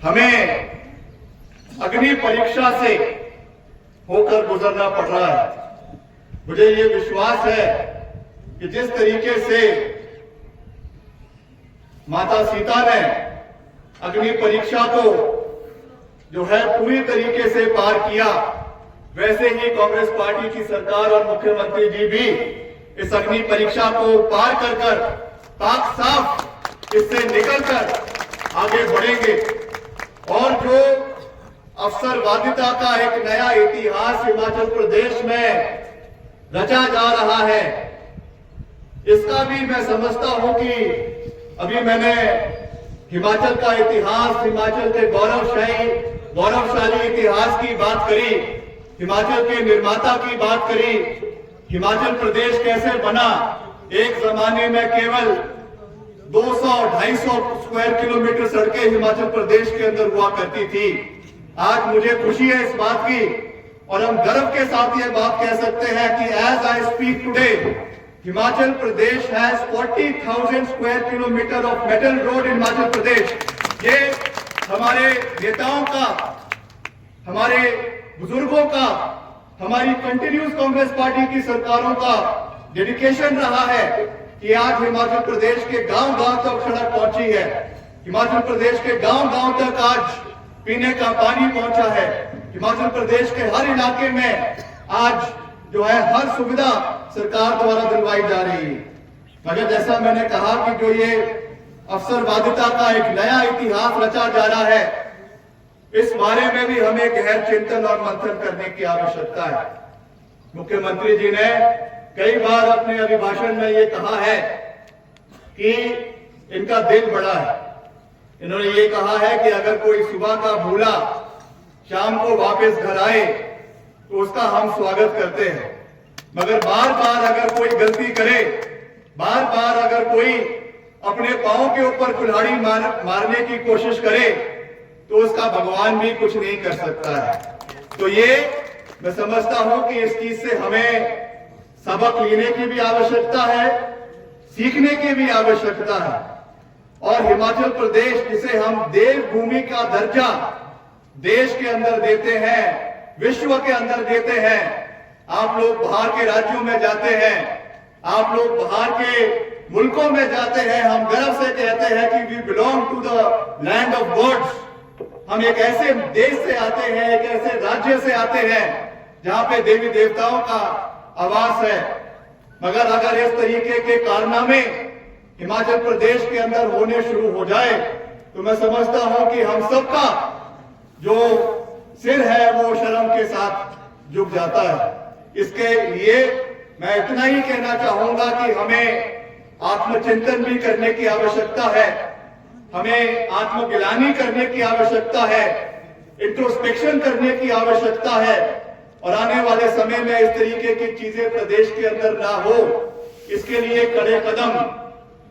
हमें अग्नि परीक्षा से होकर गुजरना पड़ रहा है। मुझे ये विश्वास है कि जिस तरीके से माता सीता ने अग्नि परीक्षा को जो है पूरी तरीके से पार किया, वैसे ही कांग्रेस पार्टी की सरकार और मुख्यमंत्री जी भी इस अग्नि परीक्षा को पार कर पाक साफ इससे निकलकर आगे बढ़ेंगे और जो अवसरवादिता का एक नया इतिहास हिमाचल प्रदेश में रचा जा रहा है, इसका भी मैं समझता हूं कि अभी मैंने हिमाचल का इतिहास, हिमाचल के गौरवशाली इतिहास की बात करी, हिमाचल के निर्माता की बात करी, हिमाचल प्रदेश कैसे बना। एक जमाने में केवल 200-250 स्क्वायर किलोमीटर सड़कें हिमाचल प्रदेश के अंदर हुआ करती थी। आज मुझे खुशी है इस बात की और हम गर्व के साथ ये बात कह सकते हैं कि as I speak today Himachal Pradesh has 40,000 square kilometre of metal road in Himachal Pradesh. ये हमारे नेताओं का, हमारे बुजुर्गों का, हमारी कंटिन्यूस कांग्रेस पार्टी की सरकारों का डेडिकेशन रहा है कि आज हिमाचल प्रदेश के गांव-गांव तक सड़क पहुंची है। हिमाचल प्रदेश के गांव-गांव तक आज पीने का पानी पहुंचा है। हिमाचल प्रदेश के हर इलाके में आज जो है हर सुविधा सरकार द्वारा दिलवाई जा रही है। मगर जैसा मैंने कहा कि जो ये अवसरवादिता का एक नया इतिहास रचा जा रहा है, इस बारे में भी हमें गहन चिंतन और मंथन करने की आवश्यकता है। मुख्यमंत्री जी ने कई बार अपने अभिभाषण में ये कहा है कि इनका दिल बड़ा है। इन्होंने ये कहा है कि अगर कोई सुबह का भूला शाम को वापस घर आए तो उसका हम स्वागत करते हैं, मगर बार बार अगर कोई गलती करे, बार बार अगर कोई अपने पांव के ऊपर कुल्हाड़ी मारने की कोशिश करे तो उसका भगवान भी कुछ नहीं कर सकता है। तो ये मैं समझता हूं कि इस चीज से हमें सबक लेने की भी आवश्यकता है, सीखने की भी आवश्यकता है। और हिमाचल प्रदेश जिसे हम देवभूमि का दर्जा देश के अंदर देते हैं, विश्व के अंदर देते हैं। आप लोग बाहर के राज्यों में जाते हैं, आप लोग बाहर के मुल्कों में जाते हैं, हम गर्व से कहते हैं कि we belong to the land of gods. हम एक ऐसे देश से आते हैं, एक ऐसे राज्य से आते हैं जहां पे देवी देवताओं का आवास है। मगर अगर इस तरीके के कारनामे हिमाचल प्रदेश के अंदर होने शुरू हो जाए तो मैं समझता हूं कि हम सबका जो सिर है वो शर्म के साथ झुक जाता है। इसके लिए मैं इतना ही कहना चाहूंगा कि हमें आत्मचिंतन भी करने की आवश्यकता है, हमें आत्मगिलानी करने की आवश्यकता है, इंट्रोस्पेक्शन करने की आवश्यकता है और आने वाले समय में इस तरीके की चीजें प्रदेश के अंदर ना हो, इसके लिए कड़े कदम।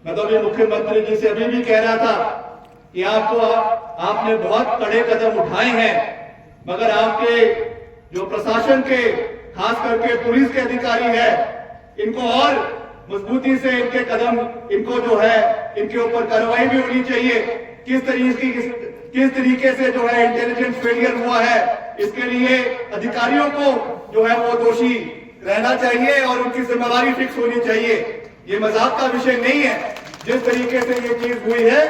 मैं तो अभी मुख्यमंत्री जी से अभी भी कह रहा था कि आपने बहुत कड़े कदम उठाए हैं, मगर आपके जो प्रशासन के खास करके पुलिस के अधिकारी है, इनको और मजबूती से इनके कदम, इनको जो है इनके ऊपर कार्रवाई भी होनी चाहिए। किस तरीके से जो है इंटेलिजेंस फेलियर हुआ है, इसके लिए अधिकारियों को जो है वो दोषी रहना चाहिए और उनकी जिम्मेदारी फिक्स होनी चाहिए। ये मजाक का विषय नहीं है। जिस तरीके से ये चीज हुई है,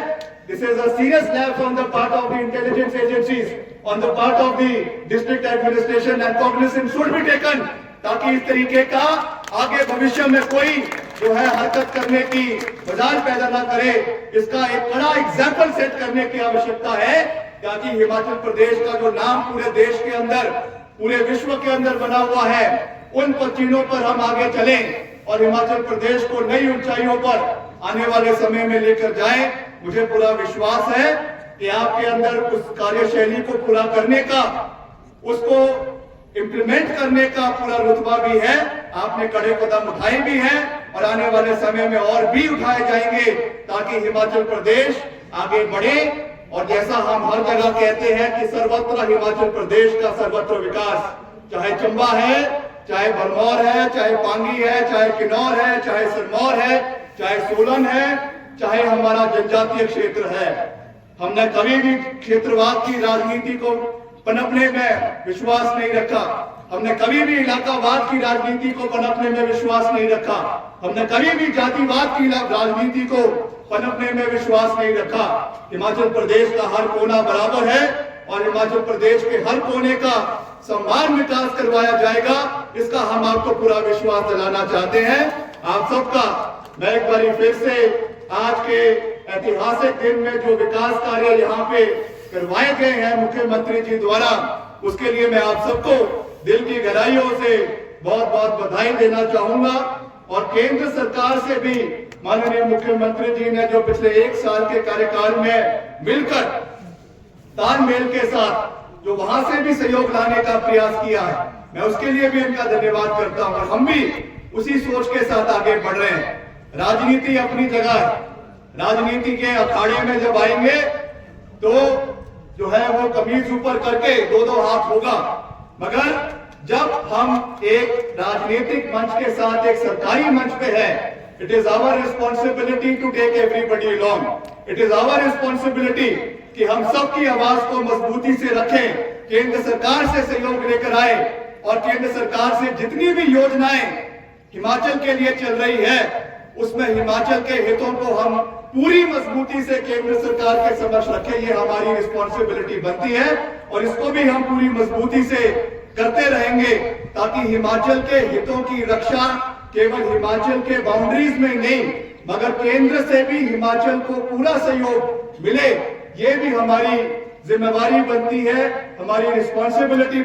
this is a serious lapse on the part of the intelligence agencies, on the part of the district administration and cognizance should be taken, ताकि इस तरीके का आगे भविष्य में कोई जो है हरकत करने की मजाल पैदा ना करे। इसका एक बड़ा एग्जाम्पल सेट करने की आवश्यकता है, ताकि हिमाचल प्रदेश का जो नाम पूरे देश के अंदर, पूरे विश्व के अंदर बना हुआ है, उन चीजों पर हम आगे चलें और हिमाचल प्रदेश को नई ऊंचाइयों पर आने वाले समय में लेकर जाएं। मुझे पूरा विश्वास है कि आपके अंदर उस कार्यशैली को पूरा करने का, उसको इंप्लीमेंट करने का पूरा रुतबा भी है। आपने कड़े कदम उठाए भी हैं और आने वाले समय में और भी उठाए जाएंगे, ताकि हिमाचल प्रदेश आगे बढ़े। और जैसा हम हर जगह कहते हैं कि सर्वत्र हिमाचल प्रदेश का सर्वत्र विकास, चाहे चंबा है, चाहे भरमौर है, चाहे पांगी है, चाहे किन्नौर है, चाहे सिरमौर है, चाहे सोलन है, चाहे हमारा जनजातीय क्षेत्र है, हमने कभी भी क्षेत्रवाद की राजनीति को पनपने में विश्वास नहीं रखा। हमने कभी भी इलाकावाद की राजनीति को पनपने में विश्वास नहीं रखा। हमने कभी भी जातिवाद की राजनीति को पनपने में विश्वास नहीं रखा। हिमाचल प्रदेश का हर कोना बराबर है और हिमाचल प्रदेश के हर कोने का समान विकास करवाया जाएगा, इसका हम आपको पूरा विश्वास दिलाना चाहते हैं। आप सबका मैं एक बार फिर से आज के ऐतिहासिक दिन में जो विकास कार्य यहाँ पे करवाए गए हैं मुख्यमंत्री जी द्वारा, उसके लिए मैं आप सबको दिल की गहराइयों से बहुत बहुत बधाई देना चाहूंगा। और केंद्र सरकार से भी माननीय मुख्यमंत्री जी ने जो पिछले 1 साल के कार्यकाल में मिलकर तालमेल के साथ जो वहां से भी सहयोग लाने का प्रयास किया है, मैं उसके लिए भी इनका धन्यवाद करता हूं। और हम भी उसी सोच के साथ आगे बढ़ रहे हैं। राजनीति अपनी जगह है, राजनीति के अखाड़े में जब आएंगे तो जो है वो कमीज ऊपर करके 2-2 हाथ होगा, मगर जब हम एक राजनीतिक मंच के साथ एक सरकारी मंच पे है, it is our responsibility to take everybody along. It is our responsibility कि हम सबकी आवाज को मजबूती से रखें, केंद्र सरकार से सहयोग लेकर आए और केंद्र सरकार से जितनी भी योजनाएं हिमाचल के लिए चल रही है उसमें हिमाचल के हितों को हम पूरी मजबूती से केंद्र सरकार के समक्ष रखें। ये हमारी रिस्पॉन्सिबिलिटी बनती है और इसको भी हम पूरी मजबूती से करते रहेंगे ताकि हिमाचल के हितों की रक्षा केवल हिमाचल के बाउंड्रीज में नहीं मगर केंद्र से भी हिमाचल को पूरा सहयोग मिले। ये भी हमारी जिम्मेवारी बनती है, हमारी रिस्पॉन्सिबिलिटी